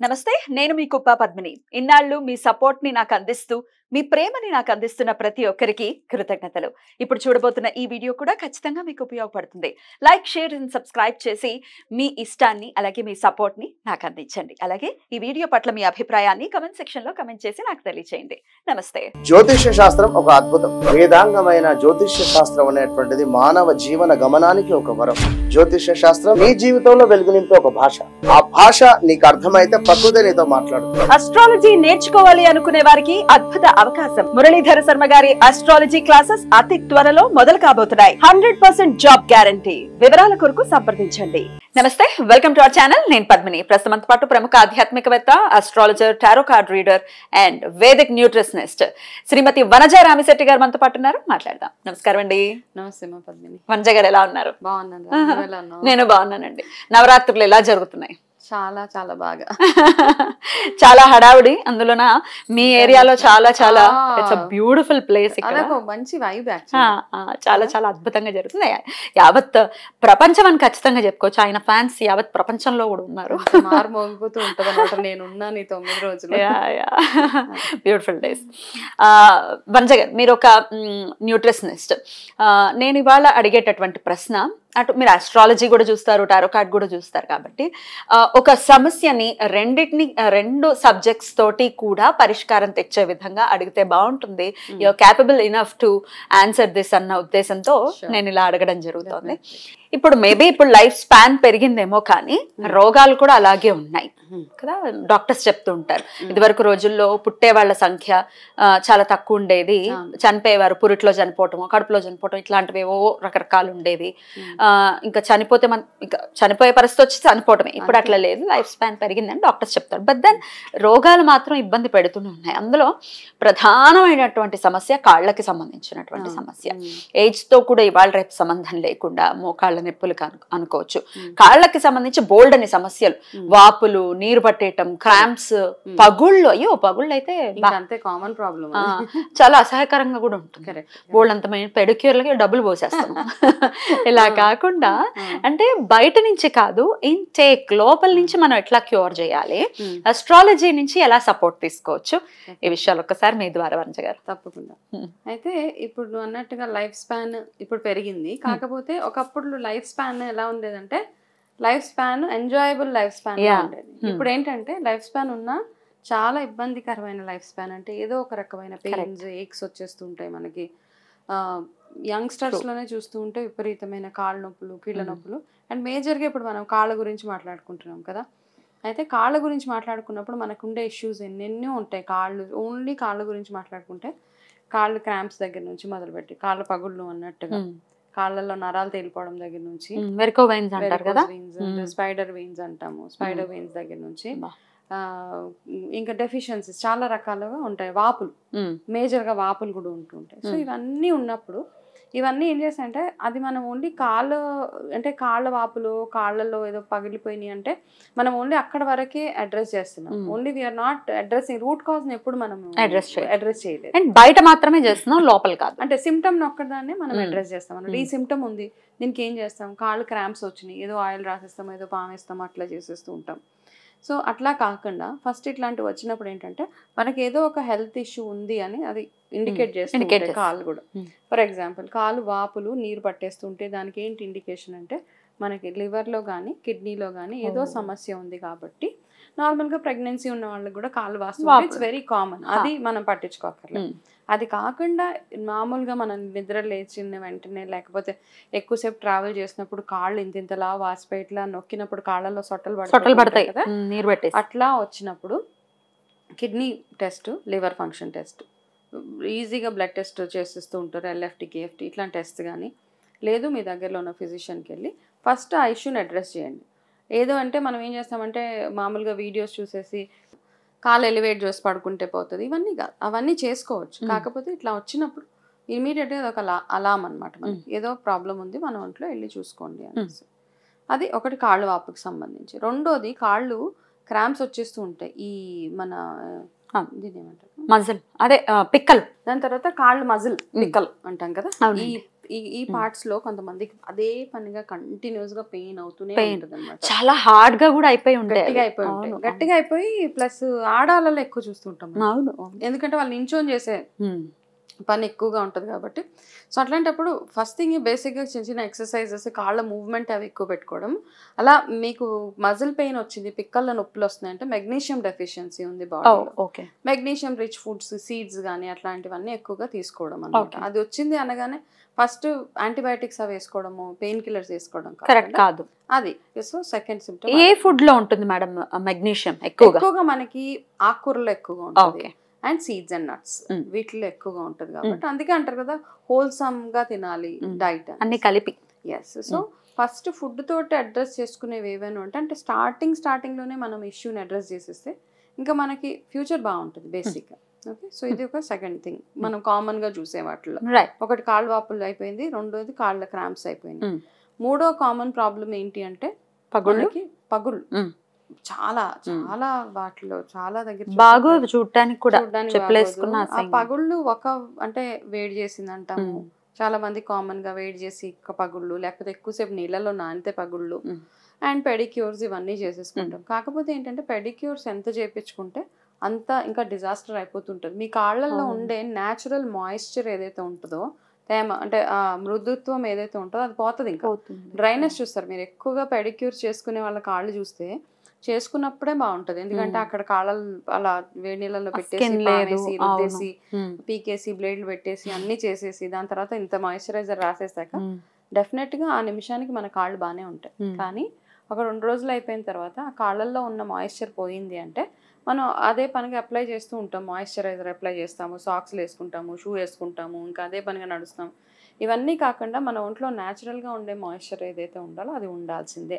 నమస్తే, నేను మీ కుప్ప పద్మిని. ఇన్నాళ్ళు మీ సపోర్ట్ ని నాకు అందిస్తూ, మీ ప్రేమని నాకు అందిస్తున్న ప్రతి ఒక్కరికి కృతజ్ఞతలు. ఇప్పుడు చూడబోతున్న ఈ వీడియో కూడా ఖచ్చితంగా మీకు ఉపయోగపడుతుంది. లైక్, షేర్ అండ్ సబ్స్క్రైబ్ చేసి మీ ఇష్టాన్ని అలాగే మీ సపోర్ట్ ని నాకు అందించండి. అలాగే ఈ వీడియో పట్ల మీ అభిప్రాయాన్ని కామెంట్ సెక్షన్ లో కామెంట్ చేసి నాకు తెలియజేయండి. నమస్తే. జ్యోతిష్య శాస్త్రం ఒక అద్భుతం. వేదాంగమైన జ్యోతిష్య శాస్త్రం అనేటువంటిది మానవ జీవన గమనానికి ఒక వరం. జ్యోతిష్య శాస్త్రం నీ జీవితంలో వెలుగునింపే ఒక భాష. ఆ భాష నీకు అర్థమైతే ప్రకృతి నీతో మాట్లాడుతుంది. అస్ట్రాలజీ నేర్చుకోవాలి అనుకునే వారికి అద్భుత అవకాశం. మురళీధర శర్మ గారి అస్ట్రాలజీ క్లాసెస్ అతి త్వరలో మొదలు కాబోతున్నాయి. 100% జాబ్ గ్యారంటీ. వివరాల కొరకు సంప్రదించండి. నమస్తే, వెల్కమ్ టు అవర్ ఛానల్. నేను పద్మిని. ప్రస్తుతంతో పాటు ప్రముఖ ఆధ్యాత్మికవేత్త, astrologer, tarot card reader and Vedic nutritionist Shrimati Vanaja Ramisetti garu మనతో పాటు ఉన్నారు. మాట్లాడదాం. నమస్కారం అండి. నమస్తే మా పద్మిని. వనజ గారు ఎలా ఉన్నారు? బాగున్నాను. నేను బాగున్నానండి. నవరాత్రులు ఎలా జరుగుతున్నాయి? చాలా చాలా బాగా. చాలా హడావుడి. అందులోన మీ ఏరియాలో చాలా చాలా ఇట్స్ బ్యూటిఫుల్ ప్లేస్. మంచి వైబ్. చాలా చాలా అద్భుతంగా జరుగుతుంది. యావత్ ప్రపంచం అని ఖచ్చితంగా చెప్పుకోవచ్చు. ఆయన ఫ్యాన్స్ యావత్ ప్రపంచంలో కూడా ఉన్నారు. మోగిపోతూ ఉంటది అన్నమాట. నేనున్నాను ఈ 9 రోజులు. Beautiful days. వనజ గారు, మీరు ఒక న్యూట్రిషనిస్ట్. నేను ఇవాళ అడిగేటటువంటి ప్రశ్న, అటు మీరు ఆస్ట్రాలజీ కూడా చూస్తారు, టారో కార్డ్ కూడా చూస్తారు కాబట్టి ఒక సమస్యని రెండు సబ్జెక్ట్స్ తోటి కూడా పరిష్కారం తెచ్చే విధంగా అడిగితే బాగుంటుంది. You're capable enough to answer this అన్న ఉద్దేశంతో నేను ఇలా అడగడం జరుగుతుంది. ఇప్పుడు మేబీ ఇప్పుడు లైఫ్ స్పాన్ పెరిగిందేమో కానీ రోగాలు కూడా అలాగే ఉన్నాయి కదా. డాక్టర్స్ చెప్తూ ఉంటారు, ఇదివరకు రోజుల్లో పుట్టే వాళ్ళ సంఖ్య చాలా తక్కువ ఉండేది, చనిపోయేవారు, పురిట్లో చనిపోవటం, కడుపులో చనిపోవటం, ఇట్లాంటివి ఏవో రకరకాలు ఉండేవి. ఇంకా చనిపోతే ఇంకా చనిపోయే పరిస్థితి వచ్చి చనిపోవటమే. ఇప్పుడు అట్లా లేదు, లైఫ్ స్పాన్ పెరిగిందని డాక్టర్స్ చెప్తారు. బట్ దెన్ రోగాలు మాత్రం ఇబ్బంది పెడుతూనే ఉన్నాయి. అందులో ప్రధానమైనటువంటి సమస్య కాళ్ళకి సంబంధించినటువంటి సమస్య. ఏజ్ తో కూడా ఇవాళ రేపు సంబంధం లేకుండా మోకాళ్ళ నొప్పులు అనుకోవచ్చు. కాళ్ళకి సంబంధించి బోల్డ్ అని సమస్యలు, వాపులు, నీరు పట్టేయటం, క్రాంప్స్, పగుళ్ళు. అయ్యో, పగుళ్ళు అయితే కామన్ ప్రాబ్లం. చాలా అసహ్యకరంగా కూడా ఉంటుంది. బోల్డ్ అంత పెడిక్యూర్లకి డబ్బులు పోసేస్తాం. ఇలా కాకుండా అంటే బయట నుంచి కాదు, ఇన్టేక్ లోపల నుంచి మనం ఎట్లా క్యూర్ చేయాలి, అస్ట్రాలజీ నుంచి ఎలా సపోర్ట్ తీసుకోవచ్చు, ఈ విషయాలు ఒక్కసారి మీ ద్వారా వనజ గారు. తప్పకుండా. అయితే ఇప్పుడు అన్నట్టుగా లైఫ్ స్పాన్ ఇప్పుడు పెరిగింది. కాకపోతే ఒకప్పుడు లైఫ్ స్పాన్ ఎలా ఉండేదంటే, life span enjoyable life span ఉండేది. ఇప్పుడు ఏంటంటే లైఫ్ స్పాన్ ఉన్నా చాలా ఇబ్బందికరమైన లైఫ్ స్పాన్. అంటే ఏదో ఒక రకమైన పెయిన్స్, ఏక్స్ వచ్చేస్తుంటాయి మనకి. యంగ్స్టర్స్ లోనే చూస్తూ ఉంటే విపరీతమైన కాళ్ళ నొప్పులు, కీళ్ళ నొప్పులు. అండ్ మేజర్గా ఇప్పుడు మనం కాళ్ళ గురించి మాట్లాడుకుంటున్నాం కదా. అయితే కాళ్ళ గురించి మాట్లాడుకున్నప్పుడు మనకు ఉండే ఇష్యూస్ ఎన్నెన్నో ఉంటాయి. ఓన్లీ కాళ్ళ గురించి మాట్లాడుకుంటే కాళ్ళు క్రాంప్స్ దగ్గర నుంచి మొదలుపెట్టి కాళ్ళ పగుళ్ళు అన్నట్టుగా, కాళ్ళల్లో నరాలు తేలిపోవడం దగ్గర నుంచి, స్పైడర్ వెయిన్స్ అంటాము, స్పైడర్ వెయిన్స్ దగ్గర నుంచి ఇంకా డెఫిషియన్సీస్ చాలా రకాలుగా ఉంటాయి. వాపులు, మేజర్ గా వాపులు కూడా ఉంటుంటాయి. సో ఇవన్నీ ఉన్నప్పుడు ఇవన్నీ ఏం చేస్తాయంటే, అది మనం ఓన్లీ కాళ్ళ వాపులు, కాళ్ళలో ఏదో పగిలిపోయినాయి అంటే మనం ఓన్లీ అక్కడ వరకే అడ్రస్ చేస్తున్నాం. Only we're not addressing root cause ని ఎప్పుడు మనం అడ్రస్ చేయలేదు. అండ్ బయట మాత్రమే చేస్తున్నాం, లోపల కాదు. అంటే సిమ్టమ్ ఒక్కదాన్ని మనం అడ్రస్ చేస్తాం అన్నమాట. ఈ సిమ్టమ్ ఉంది, దీనికి ఏం చేస్తాం, కాళ్ళు క్రాంప్స్ వచ్చినాయి, ఏదో ఆయిల్ రాసేస్తాం, ఏదో పామేస్తాం, అట్లా చేసేస్తూ ఉంటాం. సో అట్లా కాకుండా ఫస్ట్ ఇట్లాంటివి వచ్చినప్పుడు ఏంటంటే మనకి ఏదో ఒక హెల్త్ ఇష్యూ ఉంది అని అది ఇండికేట్ చేస్తుంది. కాళ్ళు కూడా ఫర్ ఎగ్జాంపుల్ కాళ్ళు వాపులు, నీరు పట్టేస్తుంటే దానికి ఏంటి ఇండికేషన్ అంటే, మనకి లివర్లో కానీ కిడ్నీలో కానీ ఏదో సమస్య ఉంది. కాబట్టి నార్మల్గా ప్రెగ్నెన్సీ ఉన్న వాళ్ళకి కూడా కాళ్ళు వాస్తుంది, ఇట్స్ వెరీ కామన్. అది మనం పట్టించుకోకర్లేదు. అది కాకుండా మామూలుగా మనం నిద్ర లేచిన వెంటనే లేకపోతే ఎక్కువసేపు ట్రావెల్ చేసినప్పుడు కాళ్ళు ఇంతలా వాసిపోయి ఇట్లా నొక్కినప్పుడు కాళ్ళలో సొట్టలు పడతాయి కదా, అట్లా వచ్చినప్పుడు kidney test, liver function test, ఈజీగా బ్లడ్ టెస్ట్ చేసిస్తూ ఉంటారు, ఎల్ఎఫ్టీ, కేఎఫ్టీ ఇట్లాంటి టెస్ట్. కానీ లేదు, మీ దగ్గరలో ఉన్న ఫిజిషియన్కి వెళ్ళి ఫస్ట్ ఆ ఇష్యూని అడ్రస్ చేయండి. ఏదో అంటే మనం ఏం చేస్తామంటే మామూలుగా వీడియోస్ చూసేసి కాలు ఎలివేట్ చేసి పడుకుంటే పోతుంది, ఇవన్నీ కాదు. అవన్నీ చేసుకోవచ్చు. కాకపోతే ఇట్లా వచ్చినప్పుడు ఇమీడియట్గా ఒక అలామ్ అనమాట, మనకి ఏదో ప్రాబ్లం ఉంది, మన ఒంట్లో వెళ్ళి చూసుకోండి అనేసి. అది ఒకటి కాళ్ళు వాపుకి సంబంధించి. రెండోది కాళ్ళు క్రాంప్స్ వచ్చేస్తూ ఉంటాయి. ఈ మన దీని ఏమంటారు, మజిల్, అదే పిక్కలు. దాని తర్వాత కాళ్ళు మజిల్, పిక్కలు అంటాం కదా. ఈ ఈ పార్ట్స్ లో కొంతమందికి అదే పనిగా కంటిన్యూస్ గా పెయిన్ అవుతూనే ఉంటుంది అనమాట. చాలా హార్డ్ గా కూడా అయిపోయి గట్టిగా అయిపోయి ఉంటాయి. గట్టిగా అయిపోయి ప్లస్ ఆడాలలో ఎక్కువ చూస్తుంటాం. అవును, ఎందుకంటే వాళ్ళు నించోని చేసే పని ఎక్కువగా ఉంటుంది కాబట్టి. సో అట్లాంటప్పుడు ఫస్ట్ థింగ్ బేసిక్గా చిన్న చిన్న ఎక్సర్సైజెస్, కాళ్ళ మూవ్మెంట్ అవి ఎక్కువ పెట్టుకోవడం. అలా మీకు మజిల్ పెయిన్ వచ్చింది, పిక్కల్లో నొప్పులు వస్తున్నాయంటే మెగ్నీషియం డెఫిషియన్సీ ఉంది బాడీలో. మెగ్నీషియం రిచ్ ఫుడ్స్, సీడ్స్ కానీ అట్లాంటివన్నీ ఎక్కువగా తీసుకోవడం అన్నమాట. అది వచ్చింది అనగానే ఫస్ట్ యాంటీబయాటిక్స్ అవి వేసుకోవడము, పెయిన్ కిల్లర్స్ వేసుకోవడం కరెక్ట్ కాదు అది. So second symptom. ఏ ఫుడ్ లో ఉంటుంది మేడం మెగ్నీషియం? ఎక్కువగా మనకి ఆకుకూరలో ఎక్కువగా ఉంటుంది అండ్ సీడ్స్ అండ్ నట్స్, వీటిలో ఎక్కువగా ఉంటుంది కాబట్టి అందుకే అంటారు కదా హోల్సమ్ గా తినాలి డైట్ అన్ని కలిపి. ఎస్. సో ఫస్ట్ ఫుడ్ తోటి అడ్రస్ చేసుకునేవి ఏవైనా అంటే స్టార్టింగ్ లోనే మనం ఇష్యూని అడ్రస్ చేసేస్తే ఇంకా మనకి ఫ్యూచర్ బాగుంటుంది బేసిక్ గా. ఓకే, సో ఇది ఒక సెకండ్ థింగ్ మనం కామన్ గా చూసే వాటిలో. ఒకటి కాళ్ళ వాపులు అయిపోయింది, రెండోది కాళ్ళ క్రాంప్స్ అయిపోయింది. మూడో కామన్ ప్రాబ్లం ఏంటి అంటే పగుళ్ళు. చాలా చాలా వాటిలో చాలా దగ్గర బాగోదు చూడటానికి కూడా. ఆ పగుళ్ళు ఒక అంటే వేడి చేసింది అంటాము చాలా మంది, కామన్ గా వేడి చేసి పగుళ్ళు, లేకపోతే ఎక్కువసేపు నీళ్ళలో నానితే పగుళ్ళు, అండ్ పెడిక్యూర్స్ ఇవన్నీ చేసేసుకుంటాం. కాకపోతే ఏంటంటే పెడిక్యూర్స్ ఎంత చేయించుకుంటే అంత ఇంకా డిజాస్టర్ అయిపోతుంటుంది. మీ కాళ్ళల్లో ఉండే న్యాచురల్ మాయిశ్చర్ ఏదైతే ఉంటుందో, తేమ అంటే ఆ మృదుత్వం ఏదైతే ఉంటుందో అది పోతుంది. ఇంకా డ్రైనెస్ చూస్తారు మీరు ఎక్కువగా పెడిక్యూర్ చేసుకునే వాళ్ళ కాళ్ళు చూస్తే, చేసుకున్నప్పుడే బాగుంటది. ఎందుకంటే అక్కడ కాళ్ళలు అలా వేడి నీళ్ళలో పెట్టేసి రుద్దేసి పీకేసి బ్లేడ్లు పెట్టేసి అన్ని చేసేసి దాని తర్వాత ఇంత మాయిశ్చరైజర్ రాసేసాక డెఫినెట్ గా ఆ నిమిషానికి మన కాళ్ళు బాగానే ఉంటాయి. కానీ ఒక 2 రోజులు అయిపోయిన తర్వాత ఆ కాళ్ళల్లో ఉన్న మాయిశ్చర్ పోయింది అంటే మనం అదే పనిగా అప్లై చేస్తూ ఉంటాం. మాయిశ్చరైజర్ అప్లై చేస్తాము, సాక్స్లు వేసుకుంటాము, షూ వేసుకుంటాము, ఇంకా అదే పనిగా నడుస్తాం. ఇవన్నీ కాకుండా మన ఒంట్లో న్యాచురల్గా ఉండే మాయిశ్చర్ ఏదైతే ఉండాలో అది ఉండాల్సిందే.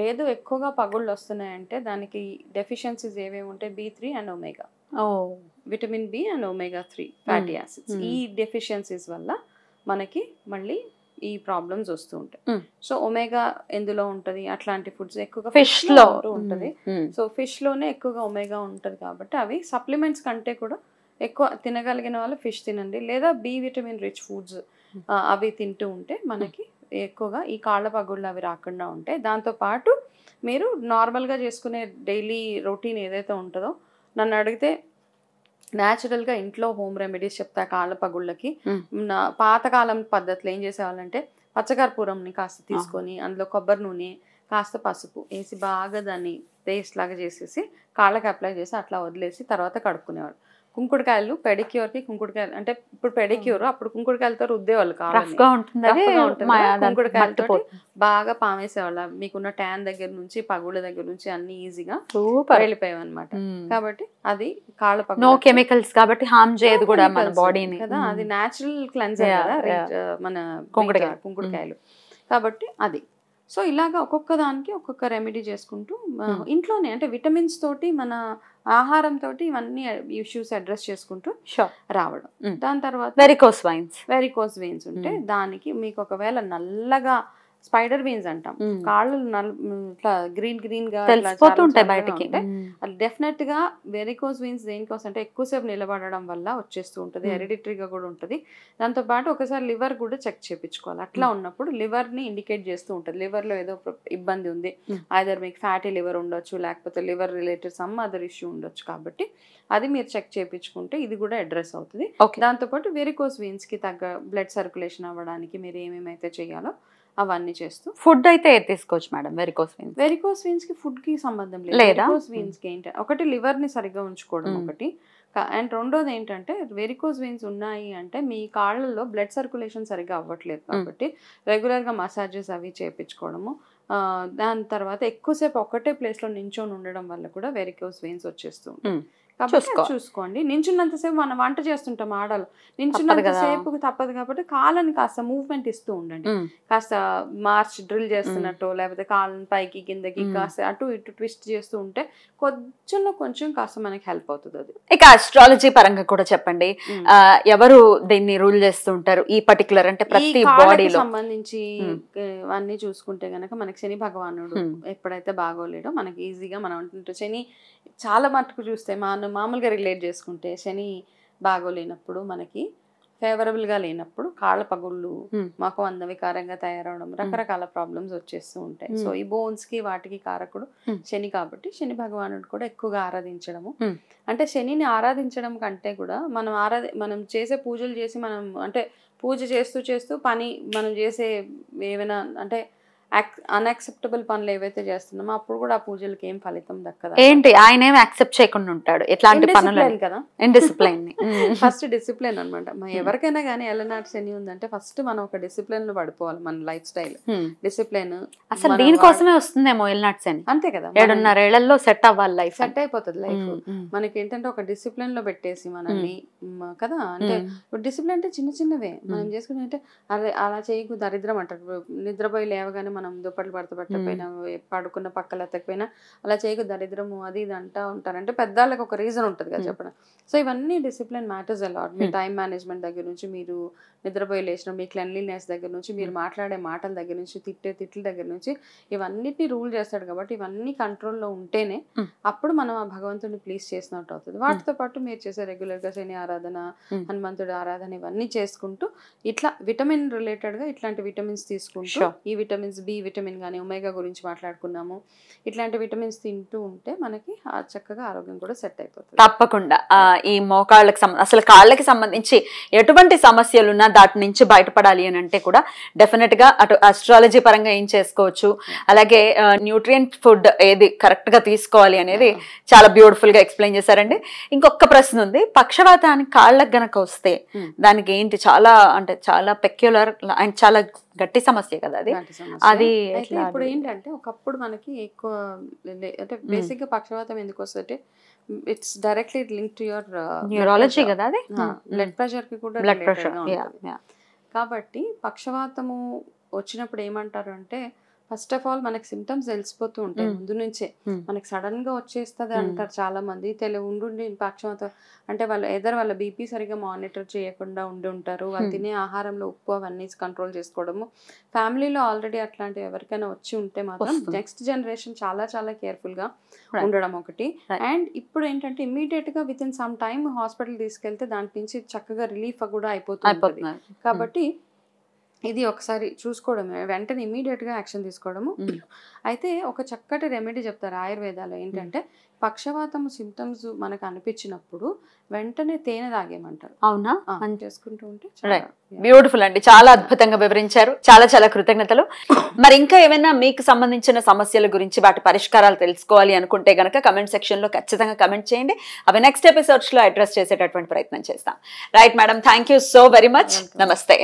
లేదు ఎక్కువగా పగుళ్ళు వస్తున్నాయంటే దానికి డెఫిషియన్సీస్ ఏవేవి ఉంటాయి, B3 and omega, vitamin B and omega-3 fatty acids. ఈ డెఫిషియన్సీస్ వల్ల మనకి మళ్ళీ ఈ ప్రాబ్లమ్స్ వస్తూ ఉంటాయి. సో ఒమేగా ఎందులో ఉంటది, అట్లాంటి ఫుడ్స్ ఎక్కువగా ఫిష్ లో ఉంటది. సో ఫిష్ లోనే ఎక్కువగా ఒమేగా ఉంటది కాబట్టి అవి సప్లిమెంట్స్ కంటే కూడా ఎక్కువ తినగలిగిన వాళ్ళు ఫిష్ తినండి, లేదా B విటమిన్ రిచ్ ఫుడ్స్ అవి తింటూ ఉంటే మనకి ఎక్కువగా ఈ కాళ్ళ పగుళ్ళు అవి రాకుండా ఉంటాయి. దాంతోపాటు మీరు నార్మల్గా చేసుకునే డైలీ రొటీన్ ఏదైతే ఉంటుందో, నన్ను అడిగితే న్యాచురల్గా ఇంట్లో హోమ్ రెమెడీస్ చెప్తా కాళ్ళ పగుళ్ళకి. పాతకాలం పద్ధతిలో ఏం చేసేవాళ్ళంటే పచ్చకర్పూరంని కాస్త తీసుకొని అందులో కొబ్బరి నూనె కాస్త పసుపు వేసి బాగా దాన్ని పేస్ట్ లాగా చేసేసి కాళ్ళకి అప్లై చేసి అట్లా వదిలేసి తర్వాత కడుక్కునేవాళ్ళు. కుంకుడుకాయలు పెడిక్యూర్కి, కుంకుడుకాయలు అంటే ఇప్పుడు పెడిక్యూర్, అప్పుడు కుంకుడుకాయలతో రుద్దేవాళ్ళు కాళ్ళని, కుంకుడుకాయలతో బాగా పామేసేవాళ్ళు. మీకున్న ట్యాన్ దగ్గర నుంచి పగుళ్ళ దగ్గర నుంచి అన్ని ఈజీగా వెళ్ళిపోయావు అనమాట. కాబట్టి అది కాళ్ళ పగులు, నో కెమికల్స్ కాబట్టి హార్మ్ చేయదు కూడా మన బాడీని కదా, అది న్యాచురల్ క్లెన్జర్ కదా మన కుంకుడుకాయలు కాబట్టి అది. సో ఇలాగా ఒక్కొక్క దానికి ఒక్కొక్క రెమెడీ చేసుకుంటూ ఇంట్లోనే అంటే విటమిన్స్ తోటి మన ఆహారం తోటి ఇవన్నీ ఇష్యూస్ అడ్రస్ చేసుకుంటూ రావడం. దాని తర్వాత వెరికోస్ వెయిన్స్ ఉంటే దానికి మీకు ఒకవేళ నల్లగా స్పైడర్ వెయిన్స్ అంటాం, కాళ్ళు ఇట్లా గ్రీన్ గా బయటకి, అది డెఫినెట్ గా వెరికోస్ వెయిన్స్ దేనికోసం అంటే ఎక్కువసేపు నిలబడడం వల్ల వచ్చేస్తూ ఉంటుంది, హెరిడిటరీగా కూడా ఉంటుంది. దాంతో పాటు ఒకసారి లివర్ కూడా చెక్ చేయించుకోవాలి. అట్లా ఉన్నప్పుడు లివర్ ని ఇండికేట్ చేస్తూ ఉంటుంది, లివర్ లో ఏదో ఇబ్బంది ఉంది, ఐదర్ మీకు ఫ్యాటీ లివర్ ఉండొచ్చు, లేకపోతే liver related some other issue ఉండొచ్చు. కాబట్టి అది మీరు చెక్ చేయించుకుంటే ఇది కూడా అడ్రస్ అవుతుంది. దాంతోపాటు వెరికోస్ వెయిన్స్ కి తగ్గ బ్లడ్ సర్క్యులేషన్ అవ్వడానికి మీరు ఏమేమైతే చేయాలో అవన్నీ చేస్తూ. ఫుడ్ అయితే తీసుకోవచ్చు మేడం వెరికోస్ వెయిన్స్ కి ఫుడ్ కి సంబంధం లేదు. వెరికోస్ వెయిన్స్ కి ఏంటంటే ఒకటి లివర్ ని సరిగ్గా ఉంచుకోవడం ఒకటి, అండ్ రెండోది ఏంటంటే వెరికోస్ వెయిన్స్ ఉన్నాయి అంటే మీ కాళ్ళల్లో బ్లడ్ సర్క్యులేషన్ సరిగ్గా అవ్వట్లేదు కాబట్టి రెగ్యులర్ గా మసాజెస్ అవి చేయించుకోవడము. దాని తర్వాత ఎక్కువసేపు ఒక్కటే ప్లేస్ లో నించొని ఉండడం వల్ల కూడా వెరికోస్ వెయిన్స్ వచ్చేస్తూ ఉంటాయి. చూసుకోండి. నించున్నంతసేపు మనం వంట చేస్తుంటాం ఆడాలి, నించున్నంతసేపు తప్పదు కాబట్టి కాళ్ళని కాస్త మూవ్మెంట్ ఇస్తూ ఉండండి. కాస్త మార్చ్ డ్రిల్ చేస్తున్నట్టు, లేకపోతే కాళ్ళని పైకి కిందకి కాస్త అటు ఇటు ట్విస్ట్ చేస్తూ ఉంటే కొంచెం కాస్త మనకి హెల్ప్ అవుతుంది. అది ఇక అస్ట్రాలజీ పరంగా కూడా చెప్పండి, ఎవరు దీన్ని రూల్ చేస్తూ ఉంటారు ఈ పర్టికులర్ అంటే ప్రతి బాడీలో సంబంధించి అన్ని చూసుకుంటే గనక మనకి శని భగవానుడు ఎప్పుడైతే బాగోలేడో మనకి ఈజీగా మనం శని చాలా మటుకు చూస్తే మామూలుగా రిలేట్ చేసుకుంటే శని బాగోలేనప్పుడు మనకి ఫేవరబుల్ గా లేనప్పుడు కాళ్ళ పగుళ్ళు, మాకు అందవికారంగా తయారవడం, రకరకాల ప్రాబ్లమ్స్ వచ్చేస్తూ ఉంటాయి. సో ఈ బోన్స్ కి వాటికి కారకుడు శని కాబట్టి శని భగవానుడు కూడా ఎక్కువగా ఆరాధించడము. అంటే శనిని ఆరాధించడం కంటే కూడా మనం చేసే పూజలు చేసి మనం అంటే పూజ చేస్తూ పని మనం చేసే ఏమైనా అంటే అన్యాక్సెప్టబుల్ పనులు ఏవైతే చేస్తున్నామో అప్పుడు కూడా ఆ పూజలకి ఏం ఫలితం దక్కదు. ఏంటి ఆయన ఏమి యాక్సెప్ట్ చేయకుండా ఉంటాడు ఎట్లాంటి పనులు కదా? ఇండిసిప్లైన్ ఫస్ట్ డిసిప్లిన్ అనమాట. ఎవరికైనా కానీ ఎల్లనాటి శని ఉందంటే ఫస్ట్ మనం ఒక డిసిప్లిన్ లో పడిపోవాలి. మన లైఫ్ స్టైల్ డిసిప్లిన్ అసలు దీనికోసమే వస్తుందేమో ఎల్నాట్స్ అని. అంతే కదా, 7.5 ఏళ్లలో సెట్ అవ్వాలి, లైఫ్ సెట్ అయిపోతుంది లైఫ్. మనకి ఏంటంటే ఒక డిసిప్లిన్ లో పెట్టేసి మనల్ని కదా, అంటే డిసిప్లిన్ అంటే చిన్న చిన్నవే మనం చేసుకుని అంటే అలా చేయకు దరిద్రం అంటారు. నిద్రపోయి లేవగానే మనం దుప్పట్లు పడతపెట్టకపోయినా పడుకున్న పక్కల ఎత్తకపోయినా అలా చేయకు దరిద్రము అది ఇది అంటా ఉంటారు. అంటే పెద్దవాళ్ళకి ఒక రీజన్ ఉంటుంది కదా చెప్పడం. సో ఇవన్నీ డిసిప్లిన్ మ్యాటర్స్ అలాట్. మీ టైం మేనేజ్మెంట్ దగ్గర నుంచి, మీరు నిద్రపోయి లేచిన మీ క్లెన్లీనెస్ దగ్గర నుంచి, మీరు మాట్లాడే మాటల దగ్గర నుంచి, తిట్ల దగ్గర నుంచి ఇవన్నిటిని రూల్ చేస్తాడు. కాబట్టి ఇవన్నీ కంట్రోల్లో ఉంటేనే అప్పుడు మనం ఆ భగవంతుడిని ప్లీజ్ చేసినట్టు అవుతుంది. వాటితో పాటు మీరు చేసే రెగ్యులర్ గా శని ఆరాధన, హనుమంతుడి ఆరాధన ఇవన్నీ చేసుకుంటూ ఇట్లా విటమిన్ రిలేటెడ్ గా ఇట్లాంటి విటమిన్స్ తీసుకుంటూ, ఈ విటమిన్స్ బి విటమిన్ కానీ ఒమేగా గురించి మాట్లాడుకున్నాము, ఇట్లాంటి విటమిన్స్ తింటూ ఉంటే మనకి చక్కగా ఆరోగ్యం కూడా సెట్ అయిపోతుంది. తప్పకుండా ఈ మోకాళ్ళకి అసలు కాళ్ళకి సంబంధించి ఎటువంటి సమస్యలు ఉన్నా దాటి నుంచి బయటపడాలి అని అంటే కూడా డెఫినెట్ గా అటు ఆస్ట్రాలజీ పరంగా ఏం చేసుకోవచ్చు, అలాగే న్యూట్రియంట్ ఫుడ్ ఏది కరెక్ట్ గా తీసుకోవాలి అనేది చాలా బ్యూటిఫుల్ గా ఎక్స్ప్లెయిన్ చేశారండి. ఇంకొక ప్రశ్న ఉంది, పక్షవాతానికి కాళ్ళకి గనక వస్తే దానికి ఏంటి చాలా అంటే చాలా పెక్యులర్ అండ్ చాలా గట్టి సమస్య కదా అది. అది ఇప్పుడు ఏంటంటే ఒకప్పుడు మనకి ఎక్కువ అంటే బేసిక్ గా పక్షవాతం ఎందుకు వస్తుంటే it's directly link to your neurology కదా, అది బ్లడ్ ప్రెషర్ కి కూడా బ్లడ్ ప్రెషర్. కాబట్టి పక్షవాతము వచ్చినప్పుడు ఏమంటారు అంటే ఫస్ట్ ఆఫ్ ఆల్ మనకి సిమ్టమ్స్ తెలిసిపోతూ ఉంటాయి ముందు నుంచే. మనకి సడన్ గా వచ్చేస్తుంది అంటారు చాలా మంది. ఉండి పక్షవాతం అంటే వాళ్ళ బీపీ సరిగా మానిటర్ చేయకుండా ఉండి ఉంటారు, వాళ్ళు తినే ఆహారంలో ఉప్పు అవన్నీ కంట్రోల్ చేసుకోవడము. ఫ్యామిలీలో ఆల్రెడీ అట్లాంటివి ఎవరికైనా వచ్చి ఉంటే మాత్రం నెక్స్ట్ జనరేషన్ చాలా చాలా కేర్ఫుల్ గా ఉండడం ఒకటి. అండ్ ఇప్పుడు ఏంటంటే ఇమ్మీడియట్ గా with in some time hospital తీసుకెళ్తే దాని నుంచి చక్కగా రిలీఫ్ కూడా అయిపోతుంది. కాబట్టి ఇది ఒకసారి చూసుకోవడమే, వెంటనే ఇమీడియట్ గా యాక్షన్ తీసుకోవడము. అయితే ఒక చక్కటి రెమెడీ చెప్తారు ఆయుర్వేదాలో, ఏంటంటే పక్షవాతం సిమ్టమ్స్ మనకు అనిపించినప్పుడు వెంటనే తేనె తాగేమంటారు. అవునా? చేసుకుంటూ ఉంటే బ్యూటిఫుల్ అండి, చాలా అద్భుతంగా వివరించారు. చాలా చాలా కృతజ్ఞతలు. మరి ఇంకా ఏమైనా మీకు సంబంధించిన సమస్యల గురించి వాటి పరిష్కారాలు తెలుసుకోవాలి అనుకుంటే గనక కమెంట్ సెక్షన్ లో ఖచ్చితంగా కమెంట్ చేయండి. అవి నెక్స్ట్ ఎపిసోడ్స్ లో అడ్రస్ చేసేటటువంటి ప్రయత్నం చేస్తాం. Right madam, thank you so very much. నమస్తే.